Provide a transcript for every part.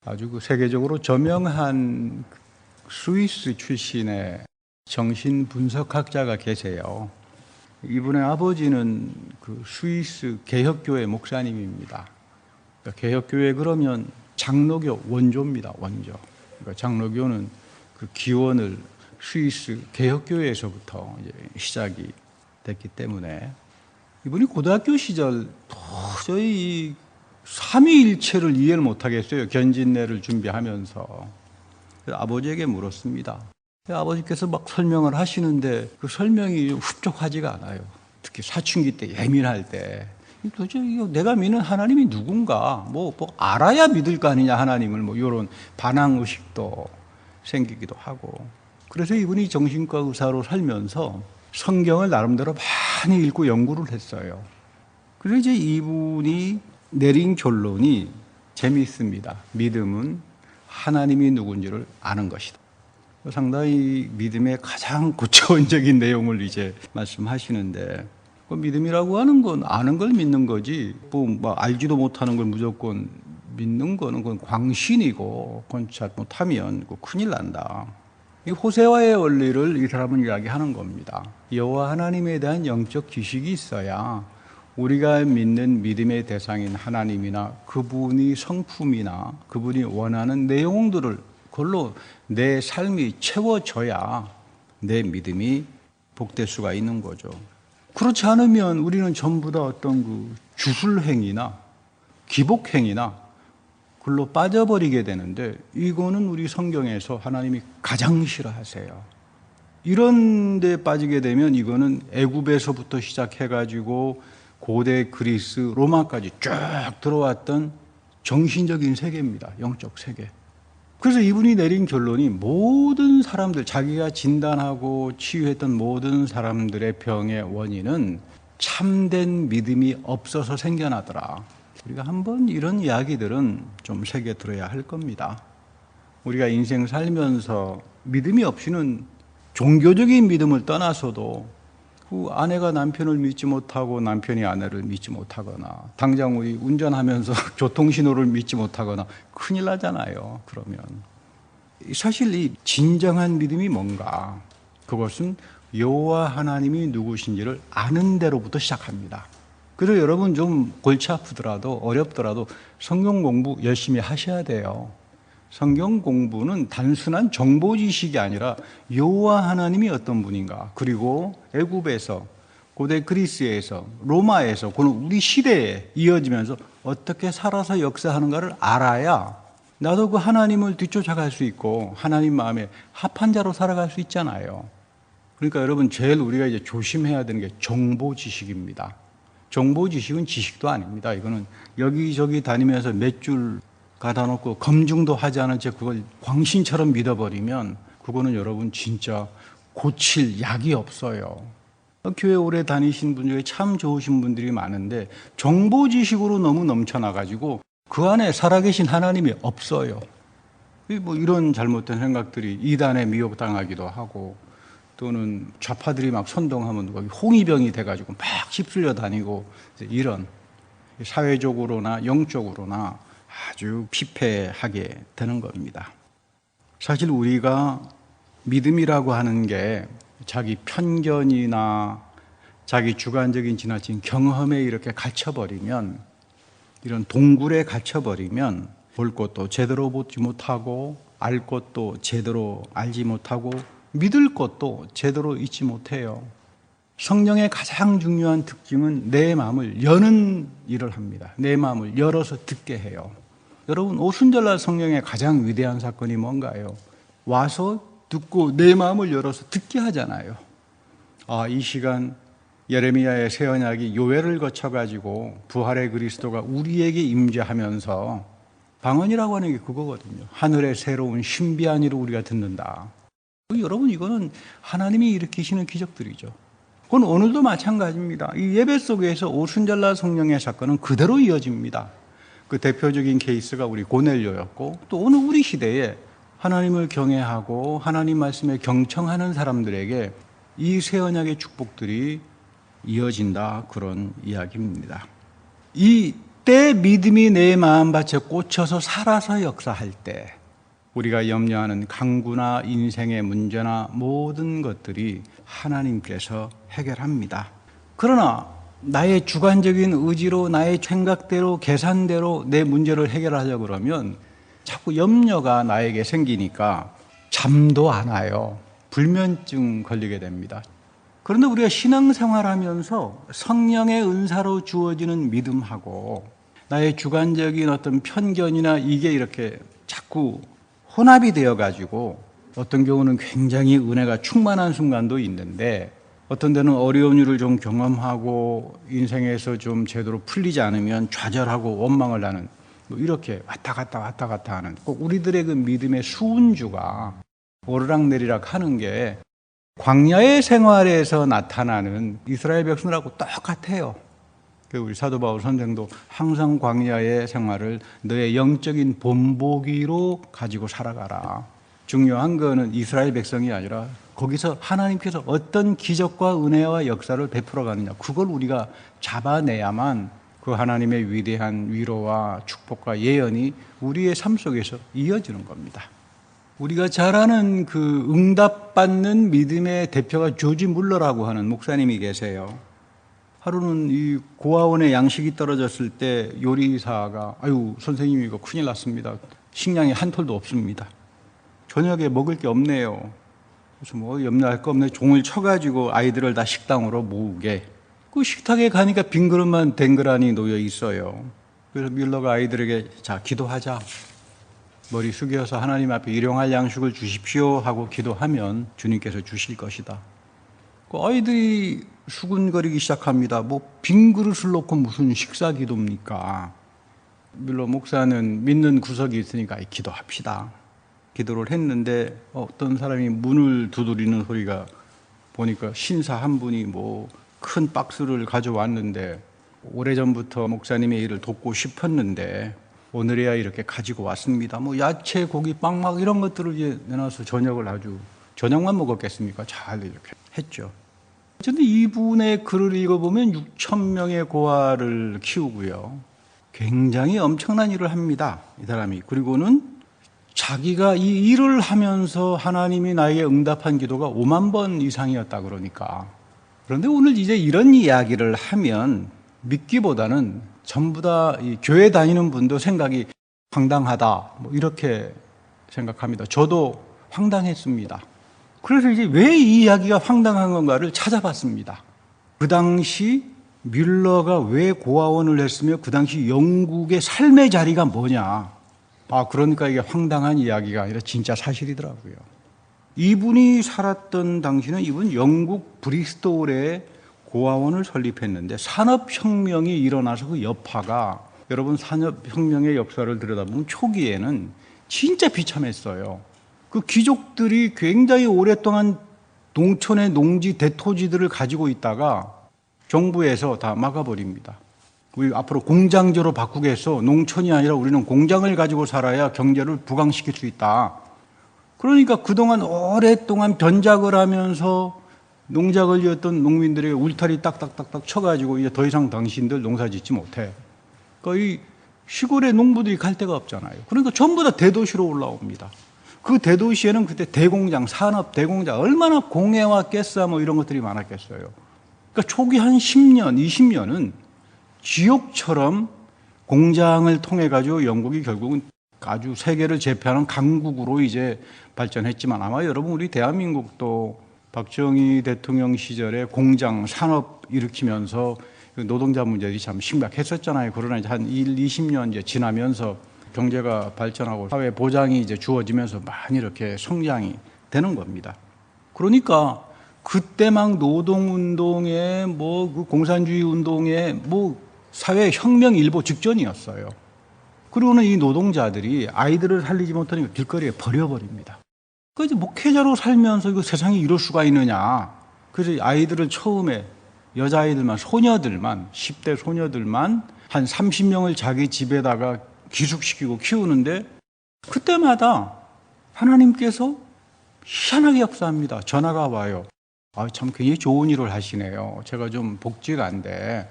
아주 세계적으로 저명한 스위스 출신의 정신분석학자가 계세요. 이분의 아버지는 그 스위스 개혁교회 목사님입니다. 그러니까 개혁교회 그러면 장로교 원조입니다. 원조. 그러니까 장로교는 그 기원을 스위스 개혁교회에서부터 이제 시작이 됐기 때문에 이분이 고등학교 시절 도저히 삼위일체를 이해를 못하겠어요. 견진례를 준비하면서. 그래서 아버지에게 물었습니다. 아버지께서 막 설명을 하시는데 그 설명이 흡족하지가 않아요. 특히 사춘기 때 예민할 때 도대체 내가 믿는 하나님이 누군가 뭐 알아야 믿을 거 아니냐 하나님을 뭐 이런 반항의식도 생기기도 하고. 그래서 이분이 정신과 의사로 살면서 성경을 나름대로 많이 읽고 연구를 했어요. 그래서 이제 이분이 내린 결론이 재미있습니다. 믿음은 하나님이 누군지를 아는 것이다. 상당히 믿음의 가장 고차원적인 내용을 이제 말씀하시는데, 그 믿음이라고 하는 건 아는 걸 믿는 거지, 뭐 알지도 못하는 걸 무조건 믿는 거는 그건 광신이고, 그건 잘못하면 큰일 난다. 이 호세아의 원리를 이 사람은 이야기하는 겁니다. 여호와 하나님에 대한 영적 지식이 있어야 우리가 믿는 믿음의 대상인 하나님이나 그분이 성품이나 그분이 원하는 내용들을 그걸로 내 삶이 채워져야 내 믿음이 복될 수가 있는 거죠. 그렇지 않으면 우리는 전부 다 어떤 그 주술행위나 기복행위나 그걸로 빠져버리게 되는데, 이거는 우리 성경에서 하나님이 가장 싫어하세요. 이런 데 빠지게 되면 이거는 애굽에서부터 시작해가지고 고대 그리스, 로마까지 쭉 들어왔던 정신적인 세계입니다. 영적 세계. 그래서 이분이 내린 결론이 모든 사람들, 자기가 진단하고 치유했던 모든 사람들의 병의 원인은 참된 믿음이 없어서 생겨나더라. 우리가 한번 이런 이야기들은 좀 새겨 들어야 할 겁니다. 우리가 인생 살면서 믿음이 없이는 종교적인 믿음을 떠나서도 그 아내가 남편을 믿지 못하고 남편이 아내를 믿지 못하거나, 당장 우리 운전하면서 교통신호를 믿지 못하거나 큰일 나잖아요. 그러면 사실 이 진정한 믿음이 뭔가, 그것은 여호와 하나님이 누구신지를 아는 대로부터 시작합니다. 그래서 여러분 좀 골치 아프더라도 어렵더라도 성경 공부 열심히 하셔야 돼요. 성경 공부는 단순한 정보 지식이 아니라 여호와 하나님이 어떤 분인가, 그리고 애굽에서, 고대 그리스에서, 로마에서, 그는 우리 시대에 이어지면서 어떻게 살아서 역사하는가를 알아야 나도 그 하나님을 뒤쫓아갈 수 있고 하나님 마음에 합한 자로 살아갈 수 있잖아요. 그러니까 여러분 제일 우리가 이제 조심해야 되는 게 정보 지식입니다. 정보 지식은 지식도 아닙니다. 이거는 여기저기 다니면서 몇 줄 가다 놓고 검증도 하지 않은 채 그걸 광신처럼 믿어버리면 그거는 여러분 진짜 고칠 약이 없어요. 교회 오래 다니신 분 중에 참 좋으신 분들이 많은데 정보 지식으로 너무 넘쳐나가지고 그 안에 살아계신 하나님이 없어요. 뭐 이런 잘못된 생각들이 이단에 미혹당하기도 하고, 또는 좌파들이 막 선동하면 거기 홍위병이 돼가지고 막 휩쓸려 다니고, 이런 사회적으로나 영적으로나 아주 피폐하게 되는 겁니다. 사실 우리가 믿음이라고 하는 게 자기 편견이나 자기 주관적인 지나친 경험에 이렇게 갇혀버리면, 이런 동굴에 갇혀버리면 볼 것도 제대로 보지 못하고 알 것도 제대로 알지 못하고 믿을 것도 제대로 잊지 못해요. 성령의 가장 중요한 특징은 내 마음을 여는 일을 합니다. 내 마음을 열어서 듣게 해요. 여러분, 오순절날 성령의 가장 위대한 사건이 뭔가요? 와서 듣고 내 마음을 열어서 듣게 하잖아요. 이 시간 예레미야의 새 언약이 요회를 거쳐가지고 부활의 그리스도가 우리에게 임재하면서, 방언이라고 하는 게 그거거든요. 하늘의 새로운 신비한 일을 우리가 듣는다. 여러분, 이거는 하나님이 일으키시는 기적들이죠. 그건 오늘도 마찬가지입니다. 이 예배 속에서 오순절날 성령의 사건은 그대로 이어집니다. 그 대표적인 케이스가 우리 고넬료였고, 또 오늘 우리 시대에 하나님을 경외하고 하나님 말씀에 경청하는 사람들에게 이 새 언약의 축복들이 이어진다, 그런 이야기입니다. 이 그때 믿음이 내 마음밭에 꽂혀서 살아서 역사할 때 우리가 염려하는 강구나 인생의 문제나 모든 것들이 하나님께서 해결합니다. 그러나 나의 주관적인 의지로 나의 생각대로 계산대로 내 문제를 해결하려고 그러면 자꾸 염려가 나에게 생기니까 잠도 안 와요. 불면증 걸리게 됩니다. 그런데 우리가 신앙생활하면서 성령의 은사로 주어지는 믿음하고 나의 주관적인 어떤 편견이나 이게 이렇게 자꾸 혼합이 되어가지고 어떤 경우는 굉장히 은혜가 충만한 순간도 있는데 어떤 데는 어려운 일을 좀 경험하고 인생에서 좀 제대로 풀리지 않으면 좌절하고 원망을 하는 뭐 이렇게 왔다 갔다 하는 꼭 우리들의 그 믿음의 수은주가 오르락내리락 하는 게 광야의 생활에서 나타나는 이스라엘 백성들하고 똑같아요. 우리 사도 바울 선생도 항상 광야의 생활을 너의 영적인 본보기로 가지고 살아가라. 중요한 거는 이스라엘 백성이 아니라 거기서 하나님께서 어떤 기적과 은혜와 역사를 베풀어 가느냐, 그걸 우리가 잡아내야만 그 하나님의 위대한 위로와 축복과 예언이 우리의 삶 속에서 이어지는 겁니다. 우리가 잘 아는 그 응답받는 믿음의 대표가 조지 물러라고 하는 목사님이 계세요. 하루는 이 고아원에 양식이 떨어졌을 때 요리사가 아유 선생님 이거 큰일 났습니다. 식량이 한 톨도 없습니다. 저녁에 먹을 게 없네요. 그래서 뭐 염려할 거 없네. 종을 쳐가지고 아이들을 다 식당으로 모으게. 그 식탁에 가니까 빈 그릇만 댕그라니 놓여 있어요. 그래서 밀러가 아이들에게 자 기도하자. 머리 숙여서 하나님 앞에 일용할 양식을 주십시오 하고 기도하면 주님께서 주실 것이다. 그 아이들이 수군거리기 시작합니다. 뭐 빈 그릇을 놓고 무슨 식사 기도입니까? 밀러 목사는 믿는 구석이 있으니까 기도합시다. 기도를 했는데 어떤 사람이 문을 두드리는 소리가 보니까 신사 한 분이 뭐 큰 박스를 가져왔는데 오래전부터 목사님의 일을 돕고 싶었는데 오늘에야 이렇게 가지고 왔습니다. 뭐 야채, 고기, 빵 막 이런 것들을 이제 내놔서 저녁을 아주 저녁만 먹었겠습니까? 잘 이렇게 했죠. 그런데 이분의 글을 읽어보면 6천 명의 고아를 키우고요. 굉장히 엄청난 일을 합니다. 이 사람이. 그리고는 자기가 이 일을 하면서 하나님이 나에게 응답한 기도가 5만 번 이상이었다 그러니까. 그런데 오늘 이제 이런 이야기를 하면 믿기보다는 전부 다 이 교회 다니는 분도 생각이 황당하다 뭐 이렇게 생각합니다. 저도 황당했습니다. 그래서 이제 왜 이 이야기가 황당한 건가를 찾아봤습니다. 그 당시 뮬러가 왜 고아원을 했으며 그 당시 영국의 삶의 자리가 뭐냐. 그러니까 이게 황당한 이야기가 아니라 진짜 사실이더라고요. 이분이 살았던 당시는 이분 영국 브리스톨에 고아원을 설립했는데 산업혁명이 일어나서 그 여파가 여러분 산업혁명의 역사를 들여다보면 초기에는 진짜 비참했어요. 그 귀족들이 굉장히 오랫동안 농촌의 농지 대토지들을 가지고 있다가 정부에서 다 막아버립니다. 우리 앞으로 공장제로 바꾸겠어. 농촌이 아니라 우리는 공장을 가지고 살아야 경제를 부강시킬 수 있다. 그러니까 그동안 오랫동안 변작을 하면서 농작을 지었던 농민들에게 울타리 딱딱딱딱 쳐가지고 이제 더 이상 당신들 농사 짓지 못해. 그러니까 이 시골의 농부들이 갈 데가 없잖아요. 그러니까 전부 다 대도시로 올라옵니다. 그 대도시에는 그때 대공장, 산업 대공장, 얼마나 공해와 가스 뭐 이런 것들이 많았겠어요. 그러니까 초기 한 10년, 20년은 지옥처럼 공장을 통해 가지고 영국이 결국은 아주 세계를 제패하는 강국으로 이제 발전했지만 아마 여러분 우리 대한민국도 박정희 대통령 시절에 공장, 산업 일으키면서 노동자 문제들이 참 심각했었잖아요. 그러나 이제 한 20년 이제 지나면서 경제가 발전하고 사회 보장이 이제 주어지면서 많이 이렇게 성장이 되는 겁니다. 그러니까 그때 막 노동운동에 뭐 그 공산주의 운동에 뭐 사회 혁명 일보 직전이었어요. 그리고는 이 노동자들이 아이들을 살리지 못하니까 길거리에 버려버립니다. 그래서 목회자로 살면서 이거 세상에 이럴 수가 있느냐. 그래서 아이들을 처음에 여자아이들만, 소녀들만, 10대 소녀들만 한 30명을 자기 집에다가 기숙시키고 키우는데 그때마다 하나님께서 희한하게 역사합니다. 전화가 와요. 참 굉장히 좋은 일을 하시네요. 제가 좀 복지가 안 돼.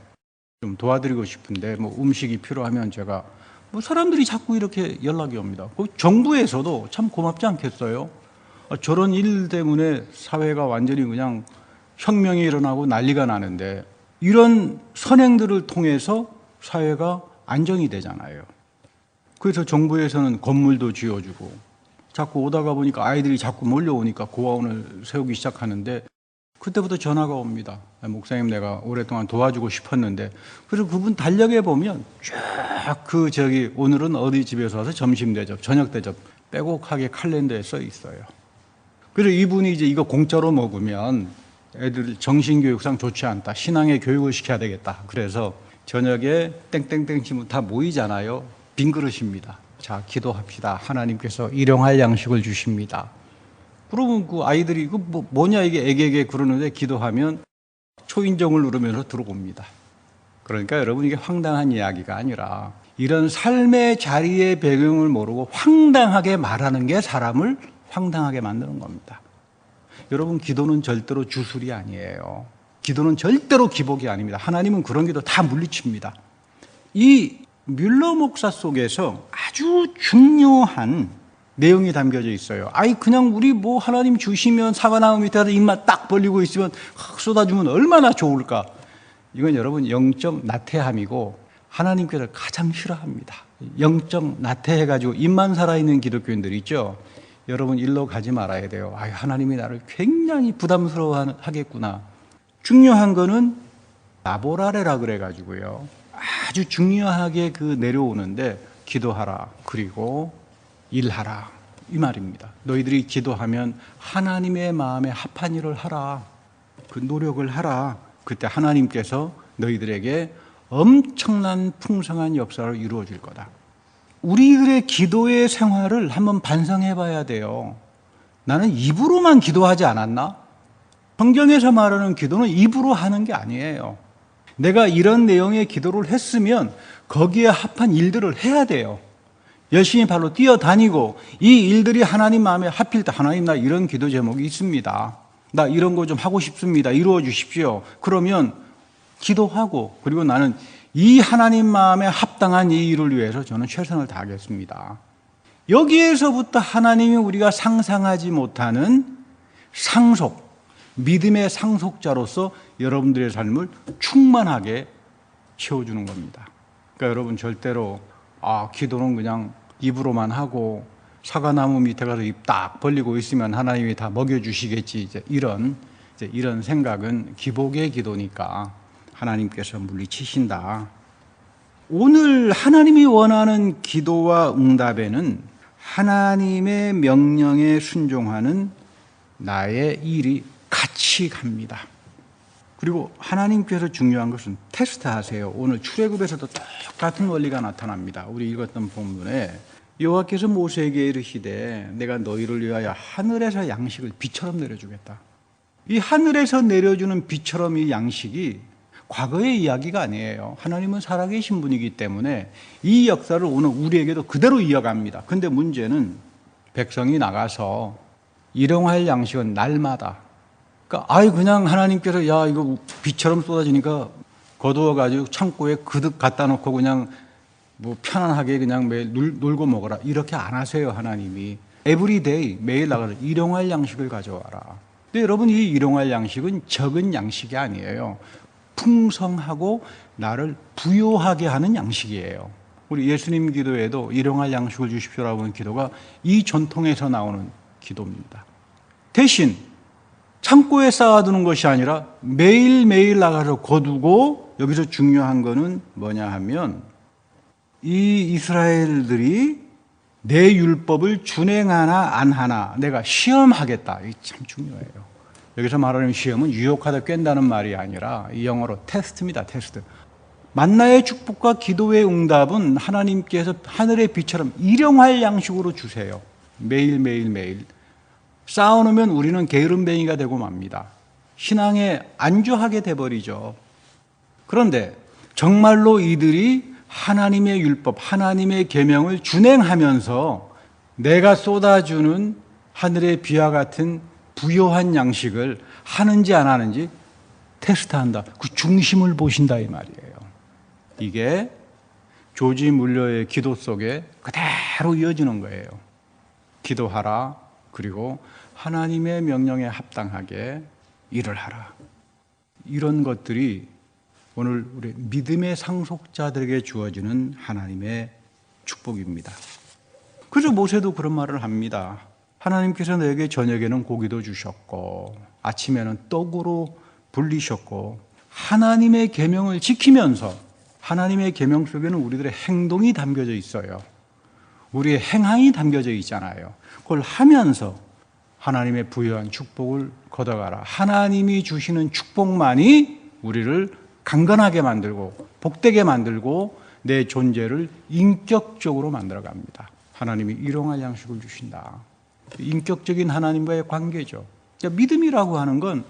좀 도와드리고 싶은데 뭐 음식이 필요하면 제가 뭐 사람들이 자꾸 이렇게 연락이 옵니다. 그 정부에서도 참 고맙지 않겠어요? 저런 일 때문에 사회가 완전히 그냥 혁명이 일어나고 난리가 나는데 이런 선행들을 통해서 사회가 안정이 되잖아요. 그래서 정부에서는 건물도 지어주고 자꾸 오다가 보니까 아이들이 자꾸 몰려오니까 고아원을 세우기 시작하는데 그때부터 전화가 옵니다. 목사님 내가 오랫동안 도와주고 싶었는데 그래서 그분 달력에 보면 쫙 오늘은 어디 집에서 와서 점심 대접, 저녁 대접 빼곡하게 칼렌더에 써 있어요. 그래서 이분이 이제 이거 공짜로 먹으면 애들 정신교육상 좋지 않다. 신앙의 교육을 시켜야 되겠다. 그래서 저녁에 땡땡땡 치면 다 모이잖아요. 빈 그릇입니다. 자, 기도합시다. 하나님께서 일용할 양식을 주십니다. 그러면 그 아이들이 이거 뭐냐 이게 애게게 그러는데 기도하면 초인종을 누르면서 들어옵니다. 그러니까 여러분 이게 황당한 이야기가 아니라 이런 삶의 자리의 배경을 모르고 황당하게 말하는 게 사람을 황당하게 만드는 겁니다. 여러분 기도는 절대로 주술이 아니에요. 기도는 절대로 기복이 아닙니다. 하나님은 그런 기도 다 물리칩니다. 이 뮬러 목사 속에서 아주 중요한 내용이 담겨져 있어요. 그냥 우리 뭐 하나님 주시면 사과나무 밑에서 입만 딱 벌리고 있으면 쏟아주면 얼마나 좋을까. 이건 여러분 영적 나태함이고 하나님께서 가장 싫어합니다. 영적 나태해가지고 입만 살아있는 기독교인들 있죠. 여러분 일로 가지 말아야 돼요. 하나님이 나를 굉장히 부담스러워하겠구나. 중요한 거는 나보라레라 그래가지고요. 아주 중요하게 내려오는데 기도하라. 그리고 일하라. 이 말입니다. 너희들이 기도하면 하나님의 마음에 합한 일을 하라. 그 노력을 하라. 그때 하나님께서 너희들에게 엄청난 풍성한 역사를 이루어 줄 거다. 우리들의 기도의 생활을 한번 반성해 봐야 돼요. 나는 입으로만 기도하지 않았나? 성경에서 말하는 기도는 입으로 하는 게 아니에요. 내가 이런 내용의 기도를 했으면 거기에 합한 일들을 해야 돼요. 열심히 발로 뛰어다니고 이 일들이 하나님 마음에 합힐 때 하나님 나 이런 기도 제목이 있습니다. 나 이런 거 좀 하고 싶습니다. 이루어 주십시오. 그러면 기도하고 그리고 나는 이 하나님 마음에 합당한 이 일을 위해서 저는 최선을 다하겠습니다. 여기에서부터 하나님이 우리가 상상하지 못하는 상속, 믿음의 상속자로서 여러분들의 삶을 충만하게 채워주는 겁니다. 그러니까 여러분 절대로 기도는 그냥 입으로만 하고 사과나무 밑에 가서 입 딱 벌리고 있으면 하나님이 다 먹여주시겠지. 이런 생각은 기복의 기도니까 하나님께서 물리치신다. 오늘 하나님이 원하는 기도와 응답에는 하나님의 명령에 순종하는 나의 일이 같이 갑니다. 그리고 하나님께서 중요한 것은 테스트하세요. 오늘 출애굽에서도 똑같은 원리가 나타납니다. 우리 읽었던 본문에 여호와께서 모세에게 이르시되 내가 너희를 위하여 하늘에서 양식을 비처럼 내려주겠다. 이 하늘에서 내려주는 비처럼 이 양식이 과거의 이야기가 아니에요. 하나님은 살아계신 분이기 때문에 이 역사를 오늘 우리에게도 그대로 이어갑니다. 근데 문제는 백성이 나가서 일용할 양식은 날마다 그러니까 그냥 하나님께서 이거 비처럼 쏟아지니까 거두어가지고 창고에 그득 갖다 놓고 그냥 편안하게 그냥 매일 놀고 먹어라 이렇게 안 하세요. 하나님이 에브리데이 매일 나가서 일용할 양식을 가져와라. 근데 여러분 이 일용할 양식은 적은 양식이 아니에요. 풍성하고 나를 부요하게 하는 양식이에요. 우리 예수님 기도에도 일용할 양식을 주십시오라고 하는 기도가 이 전통에서 나오는 기도입니다. 대신 창고에 쌓아두는 것이 아니라 매일매일 나가서 거두고 여기서 중요한 거는 뭐냐 하면 이 이스라엘들이 내 율법을 준행하나 안 하나 내가 시험하겠다. 이게 참 중요해요. 여기서 말하는 시험은 유혹하다 깬다는 말이 아니라 이 영어로 테스트입니다. 테스트. 만나의 축복과 기도의 응답은 하나님께서 하늘의 빛처럼 일용할 양식으로 주세요. 매일. 쌓아놓으면 우리는 게으름뱅이가 되고 맙니다. 신앙에 안주하게 돼버리죠. 그런데 정말로 이들이 하나님의 율법, 하나님의 계명을 준행하면서 내가 쏟아주는 하늘의 비와 같은 부요한 양식을 하는지 안 하는지 테스트한다. 그 중심을 보신다 이 말이에요. 이게 조지 물러의 기도 속에 그대로 이어지는 거예요. 기도하라. 그리고 하나님의 명령에 합당하게 일을 하라. 이런 것들이 오늘 우리 믿음의 상속자들에게 주어지는 하나님의 축복입니다. 그래서 모세도 그런 말을 합니다. 하나님께서 너에게 저녁에는 고기도 주셨고 아침에는 떡으로 불리셨고 하나님의 계명을 지키면서 하나님의 계명 속에는 우리들의 행동이 담겨져 있어요. 우리의 행함이 담겨져 있잖아요. 그걸 하면서 하나님의 부여한 축복을 걷어가라. 하나님이 주시는 축복만이 우리를 강건하게 만들고 복되게 만들고 내 존재를 인격적으로 만들어갑니다. 하나님이 일용할 양식을 주신다. 인격적인 하나님과의 관계죠. 믿음이라고 하는 건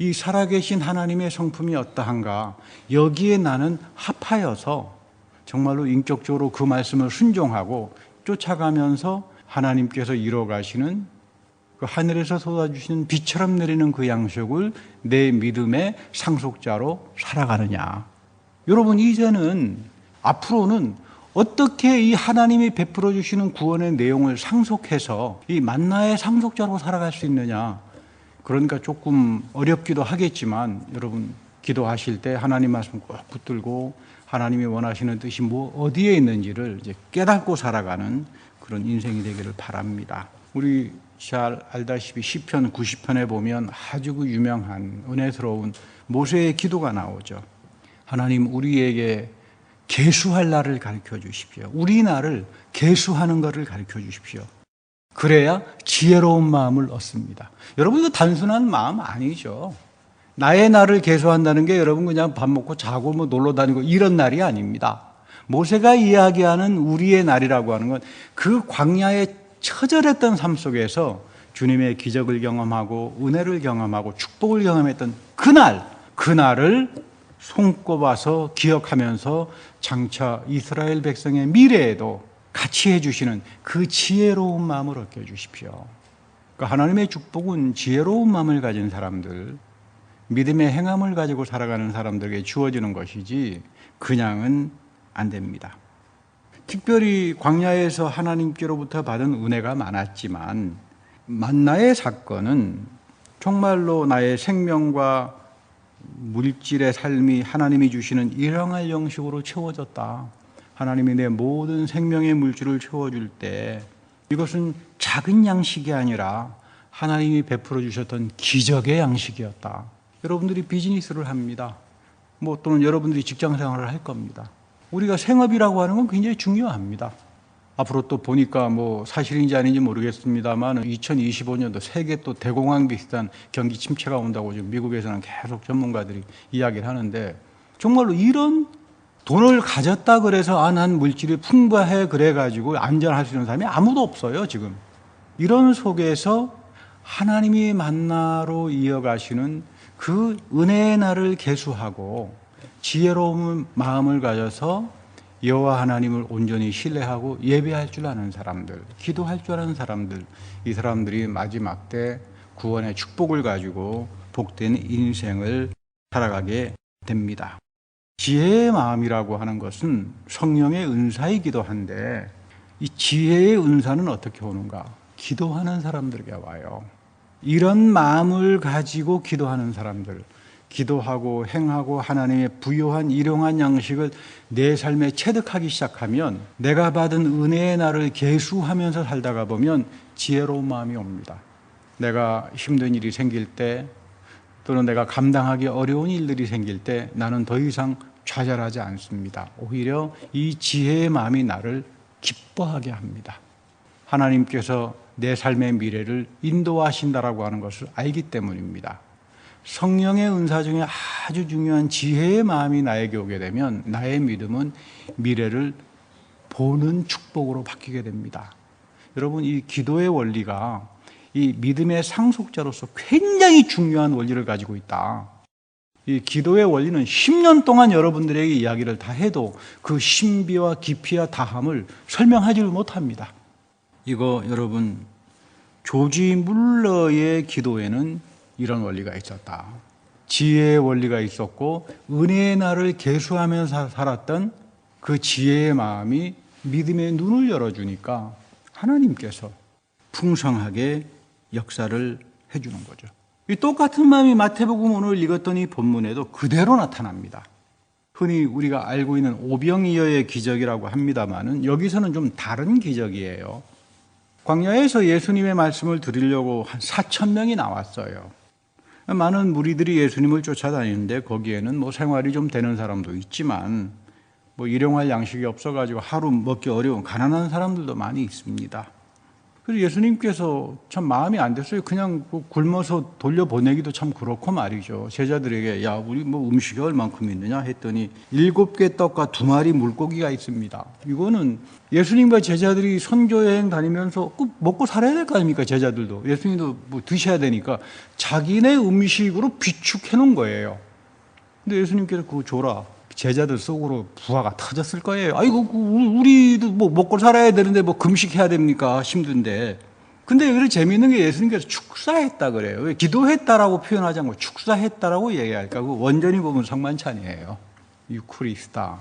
이 살아계신 하나님의 성품이 어떠한가, 여기에 나는 합하여서 정말로 인격적으로 그 말씀을 순종하고 쫓아가면서 하나님께서 이뤄가시는 그 하늘에서 쏟아주시는 비처럼 내리는 그 양식을 내 믿음의 상속자로 살아가느냐. 여러분, 이제는 앞으로는 어떻게 이 하나님이 베풀어 주시는 구원의 내용을 상속해서 이 만나의 상속자로 살아갈 수 있느냐. 그러니까 조금 어렵기도 하겠지만 여러분 기도하실 때 하나님 말씀 꼭 붙들고 하나님이 원하시는 뜻이 어디에 있는지를 이제 깨닫고 살아가는 그런 인생이 되기를 바랍니다. 우리 잘 알다시피 시편 90편에 보면 아주 그 유명한 은혜스러운 모세의 기도가 나오죠. 하나님, 우리에게 계수할 날을 가르쳐 주십시오. 우리 날을 계수하는 것을 가르쳐 주십시오. 그래야 지혜로운 마음을 얻습니다. 여러분, 이거 단순한 마음 아니죠. 나의 날을 계수한다는 게 여러분 그냥 밥 먹고 자고 놀러 다니고 이런 날이 아닙니다. 모세가 이야기하는 우리의 날이라고 하는 건 그 광야에 처절했던 삶 속에서 주님의 기적을 경험하고 은혜를 경험하고 축복을 경험했던 그날을 손꼽아서 기억하면서 장차 이스라엘 백성의 미래에도 같이 해주시는 그 지혜로운 마음을 얻게 해주십시오. 그러니까 하나님의 축복은 지혜로운 마음을 가진 사람들, 믿음의 행함을 가지고 살아가는 사람들에게 주어지는 것이지 그냥은 안 됩니다. 특별히 광야에서 하나님께로부터 받은 은혜가 많았지만 만나의 사건은 정말로 나의 생명과 물질의 삶이 하나님이 주시는 일용할 양식으로 채워졌다. 하나님이 내 모든 생명의 물질을 채워줄 때 이것은 작은 양식이 아니라 하나님이 베풀어 주셨던 기적의 양식이었다. 여러분들이 비즈니스를 합니다. 또는 여러분들이 직장 생활을 할 겁니다. 우리가 생업이라고 하는 건 굉장히 중요합니다. 앞으로 또 보니까 사실인지 아닌지 모르겠습니다만 2025년도 세계 또 대공황 비슷한 경기 침체가 온다고 지금 미국에서는 계속 전문가들이 이야기를 하는데 정말로 이런 돈을 가졌다 그래서 난 물질이 풍부해 그래가지고 안전할 수 있는 사람이 아무도 없어요 지금. 이런 속에서 하나님이 만나로 이어가시는 그 은혜의 날을 계수하고 지혜로운 마음을 가져서 여호와 하나님을 온전히 신뢰하고 예배할 줄 아는 사람들, 기도할 줄 아는 사람들, 이 사람들이 마지막 때 구원의 축복을 가지고 복된 인생을 살아가게 됩니다. 지혜의 마음이라고 하는 것은 성령의 은사이기도 한데 이 지혜의 은사는 어떻게 오는가? 기도하는 사람들에게 와요. 이런 마음을 가지고 기도하는 사람들, 기도하고 행하고 하나님의 부요한 일용한 양식을 내 삶에 체득하기 시작하면 내가 받은 은혜의 날을 계수하면서 살다가 보면 지혜로운 마음이 옵니다. 내가 힘든 일이 생길 때 또는 내가 감당하기 어려운 일들이 생길 때 나는 더 이상 좌절하지 않습니다. 오히려 이 지혜의 마음이 나를 기뻐하게 합니다. 하나님께서 내 삶의 미래를 인도하신다라고 하는 것을 알기 때문입니다. 성령의 은사 중에 아주 중요한 지혜의 마음이 나에게 오게 되면 나의 믿음은 미래를 보는 축복으로 바뀌게 됩니다. 여러분, 이 기도의 원리가 이 믿음의 상속자로서 굉장히 중요한 원리를 가지고 있다. 이 기도의 원리는 10년 동안 여러분들에게 이야기를 다 해도 그 신비와 깊이와 다함을 설명하지를 못합니다. 이거 여러분, 조지 물러의 기도에는 이런 원리가 있었다. 지혜의 원리가 있었고 은혜의 날을 계수하면서 살았던 그 지혜의 마음이 믿음의 눈을 열어주니까 하나님께서 풍성하게 역사를 해주는 거죠. 이 똑같은 마음이 마태복음 오늘 읽었더니 본문에도 그대로 나타납니다. 흔히 우리가 알고 있는 오병이어의 기적이라고 합니다만은 여기서는 좀 다른 기적이에요. 광야에서 예수님의 말씀을 들으려고 한 4,000명이 나왔어요. 많은 무리들이 예수님을 쫓아다니는데 거기에는 뭐 생활이 좀 되는 사람도 있지만 뭐 일용할 양식이 없어가지고 하루 먹기 어려운 가난한 사람들도 많이 있습니다. 그래서 예수님께서 참 마음이 안 됐어요. 그냥 굶어서 돌려보내기도 참 그렇고 말이죠. 제자들에게 야 우리 뭐 음식이 얼만큼 있느냐 했더니 7개 떡과 2마리 물고기가 있습니다. 이거는 예수님과 제자들이 선교여행 다니면서 꼭 먹고 살아야 될 거 아닙니까? 제자들도 예수님도 뭐 드셔야 되니까 자기네 음식으로 비축해 놓은 거예요. 근데 예수님께서 그거 줘라. 제자들 속으로 부하가 터졌을 거예요. 아이고, 우리도 뭐 먹고 살아야 되는데 뭐 금식해야 됩니까? 힘든데. 근데 그래 재미있는 게 예수님께서 축사했다 그래요. 왜 기도했다라고 표현하지 않고 축사했다라고 얘기할까? 그 원전이 보면 성만찬이에요. 유크리스타.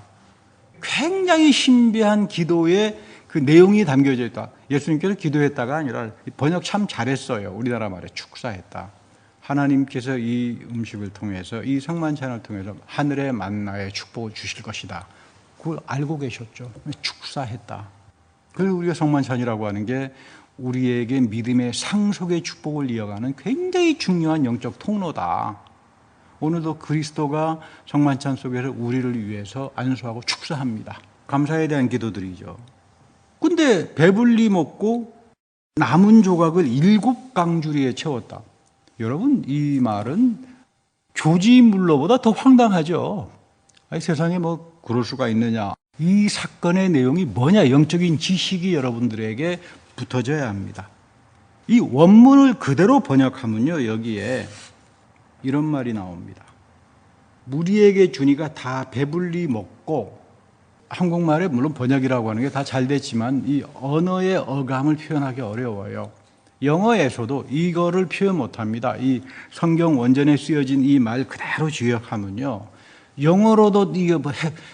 굉장히 신비한 기도의 그 내용이 담겨져 있다. 예수님께서 기도했다가 아니라 번역 참 잘했어요. 우리나라 말에 축사했다. 하나님께서 이 음식을 통해서 이 성만찬을 통해서 하늘의 만나의 축복을 주실 것이다. 그걸 알고 계셨죠. 축사했다. 그래서 우리가 성만찬이라고 하는 게 우리에게 믿음의 상속의 축복을 이어가는 굉장히 중요한 영적 통로다. 오늘도 그리스도가 성만찬 속에서 우리를 위해서 안수하고 축사합니다. 감사에 대한 기도들이죠. 근데 배불리 먹고 남은 조각을 7강주리에 채웠다. 여러분, 이 말은 교지물로보다 더 황당하죠. 아니, 세상에 뭐 그럴 수가 있느냐. 이 사건의 내용이 뭐냐, 영적인 지식이 여러분들에게 붙어져야 합니다. 이 원문을 그대로 번역하면요, 여기에 이런 말이 나옵니다. 무리에게 주니가 다 배불리 먹고, 한국말에 물론 번역이라고 하는 게 다 잘 됐지만 이 언어의 어감을 표현하기 어려워요. 영어에서도 이거를 표현 못합니다. 이 성경 원전에 쓰여진 이 말 그대로 지역하면요, 영어로도 이게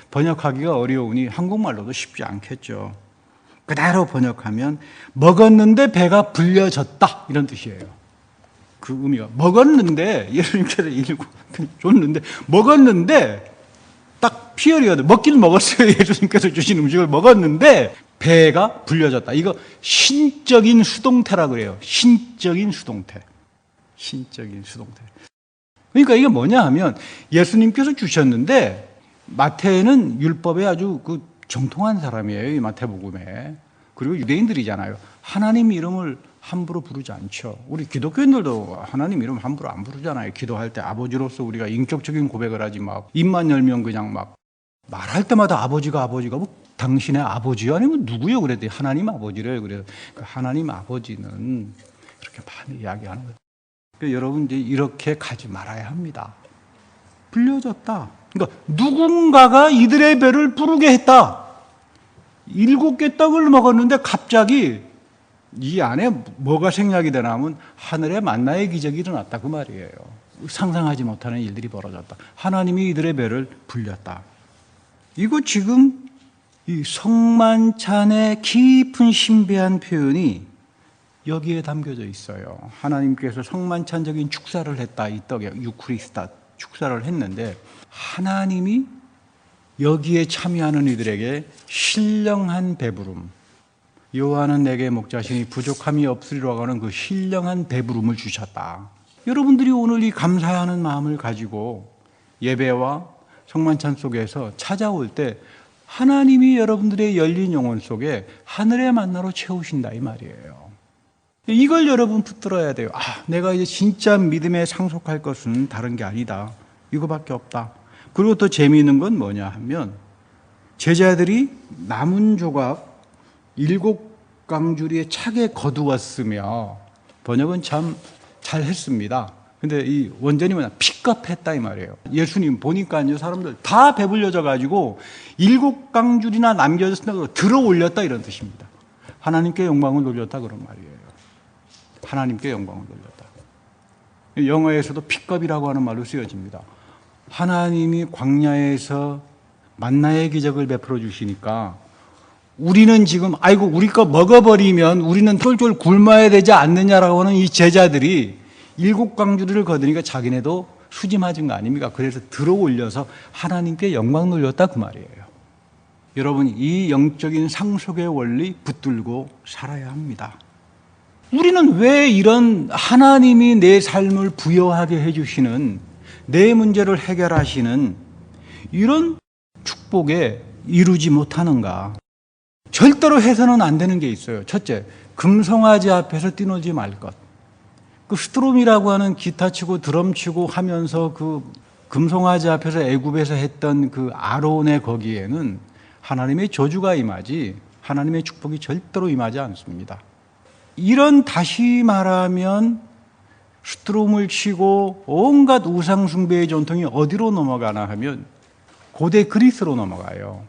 번역하기가 어려우니 한국말로도 쉽지 않겠죠. 그대로 번역하면 먹었는데 배가 불려졌다 이런 뜻이에요. 그 의미가 먹었는데 예수님께서 줬는데 먹었는데 딱 피어리어도 먹긴 먹었어요. 예수님께서 주신 음식을 먹었는데 배가 불려졌다. 이거 신적인 수동태라 그래요. 신적인 수동태. 신적인 수동태. 그러니까 이게 뭐냐 하면 예수님께서 주셨는데 마태는 율법에 아주 그 정통한 사람이에요. 이 마태복음에. 그리고 유대인들이잖아요. 하나님 이름을 함부로 부르지 않죠. 우리 기독교인들도 하나님 이름 함부로 안 부르잖아요. 기도할 때 아버지로서 우리가 인격적인 고백을 하지 막 입만 열면 그냥 막 말할 때마다 아버지가 뭐 당신의 아버지요? 아니면 누구요? 그랬더니 하나님 아버지래요. 그래서 그 하나님 아버지는 그렇게 많이 이야기하는 거예요. 그러니까 여러분 이제 이렇게 가지 말아야 합니다. 불려졌다. 그러니까 누군가가 이들의 배를 부르게 했다. 7개 떡을 먹었는데 갑자기 이 안에 뭐가 생략이 되나 하면 하늘의 만나의 기적이 일어났다 그 말이에요. 상상하지 못하는 일들이 벌어졌다. 하나님이 이들의 배를 불렸다. 이거 지금 이 성만찬의 깊은 신비한 표현이 여기에 담겨져 있어요. 하나님께서 성만찬적인 축사를 했다. 이 떡에 유크리스타 축사를 했는데 하나님이 여기에 참여하는 이들에게 신령한 배부름, 여호와는 내게 목자시니 부족함이 없으리라고 하는 그 신령한 배부름을 주셨다. 여러분들이 오늘 이 감사하는 마음을 가지고 예배와 성만찬 속에서 찾아올 때 하나님이 여러분들의 열린 영혼 속에 하늘의 만나로 채우신다 이 말이에요. 이걸 여러분 붙들어야 돼요. 내가 이제 진짜 믿음에 상속할 것은 다른 게 아니다. 이거밖에 없다. 그리고 또 재미있는 건 뭐냐 하면 제자들이 남은 조각 7강주리에 차게 거두었으며, 번역은 참 잘했습니다. 근데 이 원전이 뭐냐, 픽업했다 이 말이에요. 예수님 보니까요 사람들 다 배불려져 가지고 7강줄이나 남겨졌으면 들어 올렸다 이런 뜻입니다. 하나님께 영광을 돌렸다 그런 말이에요. 하나님께 영광을 돌렸다. 영어에서도 픽업이라고 하는 말로 쓰여집니다. 하나님이 광야에서 만나의 기적을 베풀어 주시니까 우리는 지금 아이고 우리 거 먹어버리면 우리는 쫄쫄 굶어야 되지 않느냐라고 하는 이 제자들이 7광주리를 거두니까 자기네도 수지 맞은 거 아닙니까? 그래서 들어 올려서 하나님께 영광 돌렸다 그 말이에요. 여러분, 이 영적인 상속의 원리 붙들고 살아야 합니다. 우리는 왜 이런 하나님이 내 삶을 부여하게 해주시는, 내 문제를 해결하시는 이런 축복에 이루지 못하는가? 절대로 해서는 안 되는 게 있어요. 첫째, 금송아지 앞에서 뛰놀지 말 것. 그 스트롬이라고 하는 기타 치고 드럼 치고 하면서 그 금송아지 앞에서 애굽에서 했던 그 아론의 거기에는 하나님의 저주가 임하지 하나님의 축복이 절대로 임하지 않습니다. 이런, 다시 말하면 스트롬을 치고 온갖 우상 숭배의 전통이 어디로 넘어가나 하면 고대 그리스로 넘어가요.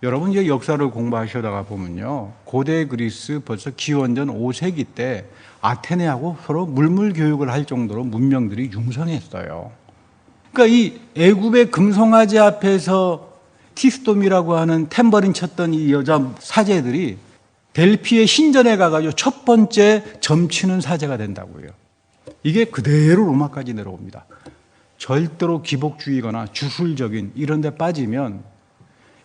여러분 이제 역사를 공부하시다가 보면요, 고대 그리스 벌써 기원전 5세기 때 아테네하고 서로 물물 교육을 할 정도로 문명들이 융성했어요. 그러니까 이 애굽의 금송아지 앞에서 티스돔이라고 하는 탬버린 쳤던 이 여자 사제들이 델피의 신전에 가가지고 첫 번째 점치는 사제가 된다고요. 이게 그대로 로마까지 내려옵니다. 절대로 기복주의거나 주술적인 이런 데 빠지면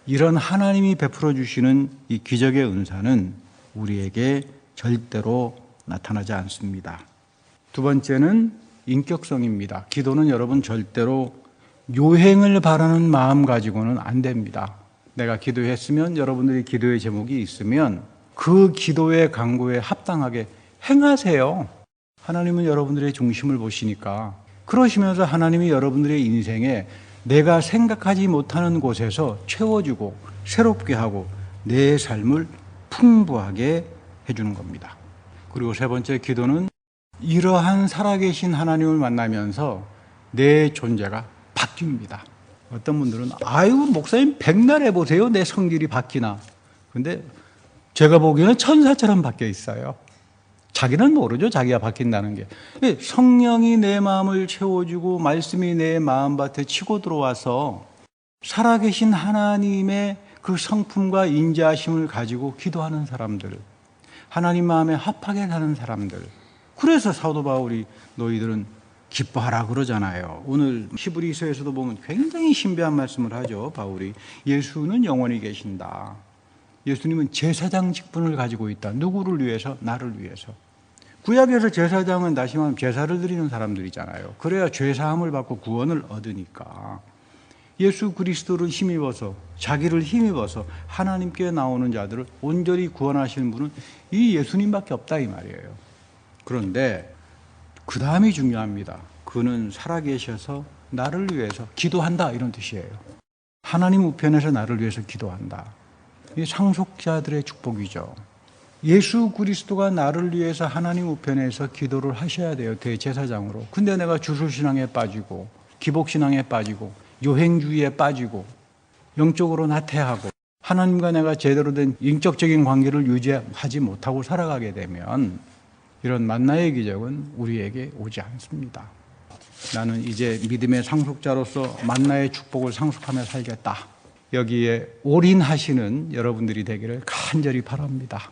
이런 하나님이 베풀어 주시는 이 기적의 은사는 우리에게 절대로 나타나지 않습니다. 두 번째는 인격성입니다. 기도는 여러분 절대로 요행을 바라는 마음 가지고는 안 됩니다. 내가 기도했으면, 여러분들이 기도의 제목이 있으면 그 기도의 강구에 합당하게 행하세요. 하나님은 여러분들의 중심을 보시니까 그러시면서 하나님이 여러분들의 인생에 내가 생각하지 못하는 곳에서 채워주고 새롭게 하고 내 삶을 풍부하게 해주는 겁니다. 그리고 세 번째, 기도는 이러한 살아계신 하나님을 만나면서 내 존재가 바뀝니다. 어떤 분들은 아유 목사님 백날 해보세요, 내 성질이 바뀌나. 근데 제가 보기에는 천사처럼 바뀌어 있어요. 자기는 모르죠, 자기가 바뀐다는 게. 성령이 내 마음을 채워주고 말씀이 내 마음밭에 치고 들어와서 살아계신 하나님의 그 성품과 인자하심을 가지고 기도하는 사람들, 하나님 마음에 합하게 사는 사람들. 그래서 사도 바울이 너희들은 기뻐하라 그러잖아요. 오늘 히브리서에서도 보면 굉장히 신비한 말씀을 하죠, 바울이. 예수는 영원히 계신다. 예수님은 제사장 직분을 가지고 있다. 누구를 위해서? 나를 위해서. 구약에서 제사장은 다시 말하면 제사를 드리는 사람들이잖아요. 그래야 죄사함을 받고 구원을 얻으니까. 예수 그리스도를 힘입어서, 자기를 힘입어서 하나님께 나오는 자들을 온전히 구원하시는 분은 이 예수님밖에 없다 이 말이에요. 그런데 그 다음이 중요합니다. 그는 살아계셔서 나를 위해서 기도한다 이런 뜻이에요. 하나님 우편에서 나를 위해서 기도한다. 이 상속자들의 축복이죠. 예수 그리스도가 나를 위해서 하나님 우편에서 기도를 하셔야 돼요, 대제사장으로. 근데 내가 주술신앙에 빠지고 기복신앙에 빠지고 요행주의에 빠지고 영적으로 나태하고 하나님과 내가 제대로 된 인격적인 관계를 유지하지 못하고 살아가게 되면 이런 만나의 기적은 우리에게 오지 않습니다. 나는 이제 믿음의 상속자로서 만나의 축복을 상속하며 살겠다. 여기에 올인하시는 여러분들이 되기를 간절히 바랍니다.